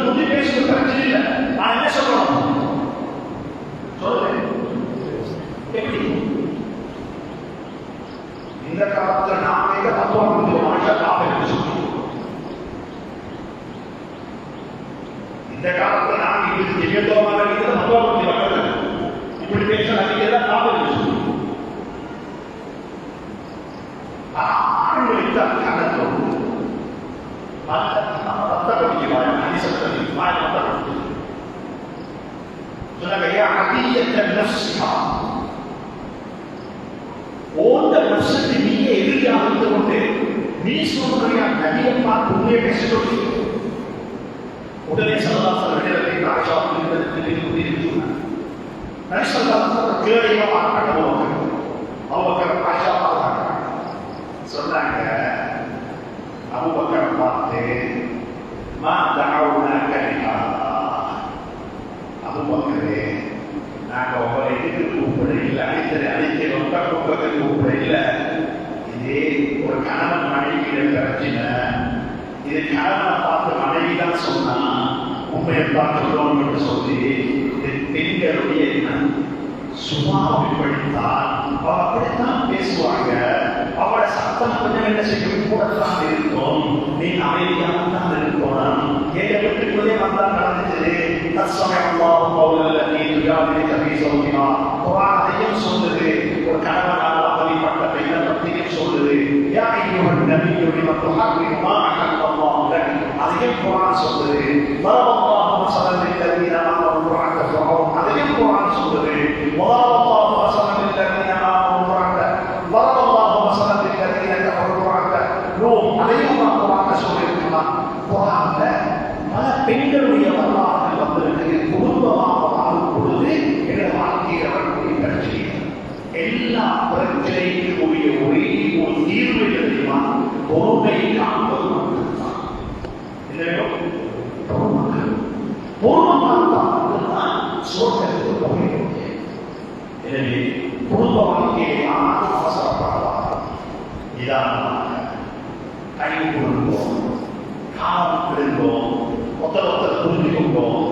முந்தி பேசுறது பிரச்சனை இல்லை. நான் என்ன சொல்லணும் சொல்றேன். எப்படி இந்த காலத்துல நாம எங்க தத்துவம் காப்பீடு சொல்லி இந்த காலத்துல நான் இப்படி ஜெயத்தோமாக இருக்கிறது தத்துவம் வர்றது இப்படி பேச அதிக காப்பீடு சொல்லி ஆண்களுக்கு கணக்கு ரத்த படிக்கிறாய் அனிசத்தனி வாய் ரத்த படிக்கிறது சொன்னாங்க யா அபியத்த நஃப்ஸா ஓந்த நஃப்ஸை நீயே எதிரியாக இருந்து கொண்டு நீ சொல்றியா நபியை பார்த்து உண்மையை பேச சொல்லி உடனே சல்லாசல் இடத்தை ஆஷாவுக்கு இருந்தது சொன்னார் நபி ஸல்லல்லாஹு கேளையா பார்க்கணும் அபூபக்கர் ஆஷாவா பார்க்கறாங்க சொன்னாங்க அபூபக்கர் பார்த்து மா தஅவுனாக லிஹாதா அபூபக்கரே நாங்கள் உங்களை எதுக்கு கூப்பிட இல்லை அழைத்து கூப்பிட கூப்பிட இல்லை இது ஒரு கணவன் மனைவியிட பிரச்சனை இது கணவனை பார்த்து மனைவி தான் சொன்னா உண்மையை தான் சொல்லணும் என்று சொல்லி பெண்களுடைய சுபாவம் இப்படித்தான் அவள் அப்படித்தான் பேசுவாங்க அவளோட சத்தம் கொஞ்சம் என்ன செய்யும் கூடத்தான் இருக்கும் நீ அமைதியாக தான் இருக்கணும் எங்க வீட்டுக்குள்ளே வந்தா நடந்துச்சு குர்ஆனையும் சொல்லுது ஒரு கணவனால் அவதிப்பட்ட பெண்ணை பற்றியும் சொல்லுது யா அய்யுஹன் நபிய்யு லிம துஹர்ரிமு மா அஹல்லல்லாஹு லக் அதையும் குர்ஆன் சொல்லுது ضربல்லாஹு மஸலன் லில்லதீன ஆமனு இம்ரஅத்த ஃபிர்அவுன் அதையும் குர்ஆன் சொல்லுது வضربல்லாஹு மஸலன் லில்லதீன ஆமனு ضربல்லாஹு மஸலன் லில்லதீன கஃபரு இம்ரஅத்த நூஹ் அதையும் குர்ஆன் சொல்லிருக்கான் குர்ஆன்ல பல பெண்களுடைய வரலாறு வந்திருக்கு குடும்பமாக வாழும் பொழுது என்ற வாழ்க்கையில் வரக்கூடிய பிரச்சனை எல்லா பிரச்சனைக்கும் உரிய ஒரே ஒரு தீர்வு தெரியுமா பொறுமை காப்பது மட்டும்தான் பொறுமை மட்டும்தான் சோதனைக்கு போக முடியும் எனவே குடும்ப வாழ்க்கையை யாரும் அவசரப்படலாம் நிதானமாக கை கொடுப்போம் காலம் விடுங்கோம் ஒருத்தர் புரிஞ்சுக்கோம்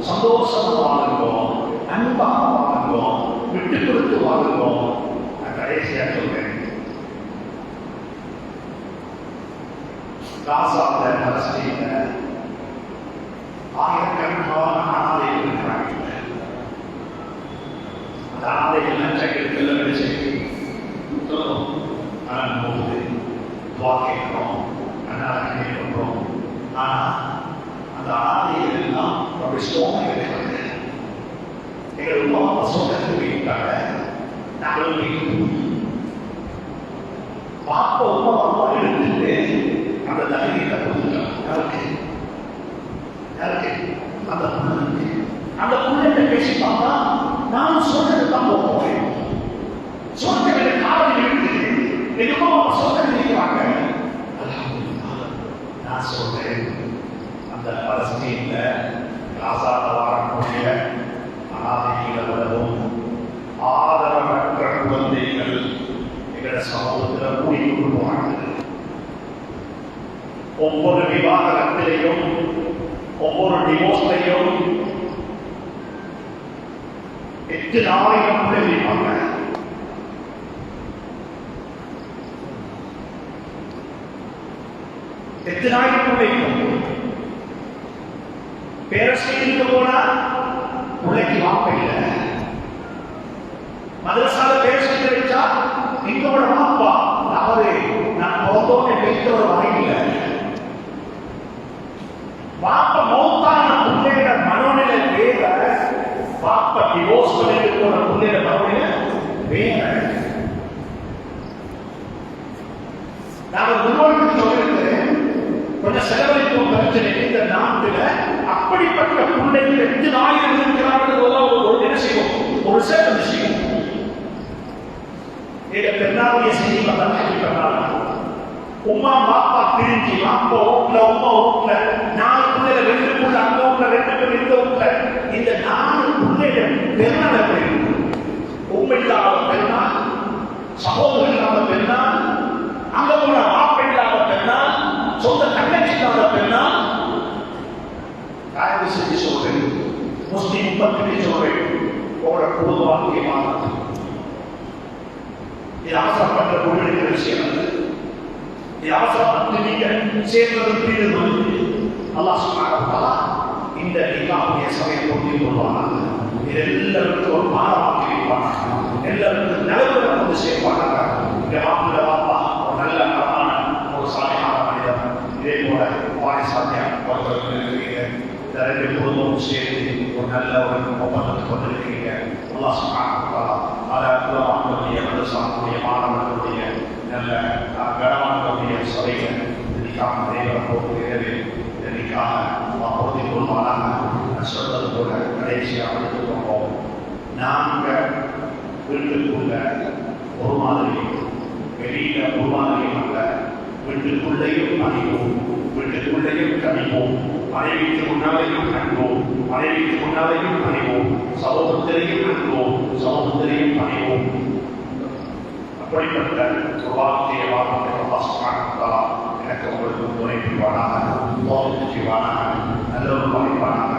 சந்தோஷமா வாழுங்கோம் அன்பாக வாழுங்கோம் விட்டு கொடுத்து வாழுங்கோம் நான் கடைசியா சொல்றேன் காசால பலஸ்தீன ஆயிரக்கணக்கான அனாதைகள் இருக்கிறாங்க அந்த அனாதைகள் லட்சக்கணக்கில் விடுச்சு சொல்லுவோம் ஆனால் போகுது துவா கேட்கிறோம் அண்ணாக்கு கேட்கிறோம் ஆனா அந்த ஆணைகள் எல்லாம் அப்படி ஸ்ட்ராங் இருக்கிறது எங்கள் உமா சொந்தத்துக்கு போயிருக்காங்க நாங்களும் போயிட்டு பாப்பா உமா அம்மா எடுத்துட்டு அந்த தகுதியை கொடுத்துட்டாங்க யாருக்கு யாருக்கு அந்த பொண்ணுக்கு அந்த பொண்ணு பேசி பார்த்தா நான் சொன்னது தான் போவேன் சொன்னது காவல் இருக்குது எங்க அம்மா சொன்னது நிற்கிறாங்க நான் சொல்றேன் அந்த பலஸ்தீன்ல காசால வாழக்கூடிய அனாதைகளை விடவும் ஆதரவற்ற குழந்தைகள் எங்களோட சமூகத்தில் கூடிக்கொண்டு போவாங்க ஒவ்வொரு விவாகரத்திலையும் ஒவ்வொரு டிவோர்ஸ்லையும் 8,000 பேர் இருப்பாங்க. பேரஸ்தீனுக்கு போனா பிள்ளைக்கு வாப்ப இல்லை. மதரசால பேரஸ்தீன் வச்சா எங்களோட வாப்பா அவரு நான் பிறந்தோன்னு பேசுற வரையில வாப்ப மௌத்தான பிள்ளையோட மனோநிலை வேற, வாப்ப டிவோர்ஸ் பண்ணிட்டு போன பிள்ளையோட மனோநிலை வேற. நான் முன்னோருக்கு சொல்லியிருக்கிறேன், கொஞ்சம் செலவழிக்கும் பிரச்சனை இந்த நாட்டில் அப்படிப்பட்ட பிள்ளைகள் 8,000 இருக்கிறார்கள். ஒரு என்ன செய்வோம், ஒரு சேர்ந்து செய்வோம். பெண்ணாவுடைய செய்தி பண்ணாங்க, உமா பாப்பா பிரிஞ்சு அப்பா வீட்டுல உமா வீட்டுல 4 பிள்ளைகள், 2 பிள்ளை அந்த வீட்டுல, 2 பேர் இந்த வீட்டுல, இந்த 4 பிள்ளைகள் பெருநாள் எப்படி உண்மை இல்லாத பெருநாள், சகோதரர் இல்லாத பெருநாள், அங்க போன மாப்பை இல்லாத பெருநாள், சொந்த தங்கச்சி இல்லாத பெருநாள். தயவு செஞ்சு சொல்றேன், முஸ்லிம் பத்திரிகை சொல்றேன், உங்களோட குடும்ப வாழ்க்கையை மாற்ற இது அவசரப்பட்ட முடிவெடுக்கிற விஷயம் அல்ல. இது அவசரப்பட்டு நீங்க சேர்ந்ததற்கு அல்லாஹ் சுப்ஹானஹு வ தஆலா இந்த நிகாஹுடைய சபையை கொண்டு வருவாங்க. இது எல்லாருக்கும் ஒரு பாடமாக்கி வைப்பாங்க, எல்லாருக்கும் நல்ல வந்து சேர்ப்பாங்க. இந்த மாப்பிள்ள பாப்பா ஒரு நல்ல அழகான ஒரு அல்லாஹ் சுப்ஹானஹு வ தஆலா அலகுல்லாஹுடைய மதரசாவுடைய மாணவர்களுடைய நல்ல கனவான்களுடைய சபையை இதற்காக நேரம் போகிறது. இதற்காக அல்லாஹ் பொருந்திக் கொள்வானாக. நான் சொல்வது போல கடைசியாக எடுத்துக்கொண்டோம். நாங்கள் வீட்டுக்குள்ள ஒரு மாதிரி வெளியில ஒரு மாதிரியும் அல்ல, வீட்டுக்குள்ளேயும் பணிவோம், வீட்டுக்குள்ளேயும் கணிவோம், மனைவிக்கு முன்னாலேயும் கணிவோம், மனைவிக்கு முன்னாலேயும் பணிவோம், சமூகத்திலேயும் கணிவோம், சமூகத்திலேயும் பணிவோம். அப்படிப்பட்ட ஒரு வார்த்தையை வார்த்தை எனக்கு உங்களுக்கு துணை புரிவானாக, செய்வானாக, நல்ல ஒரு வாய்ப்பானாக.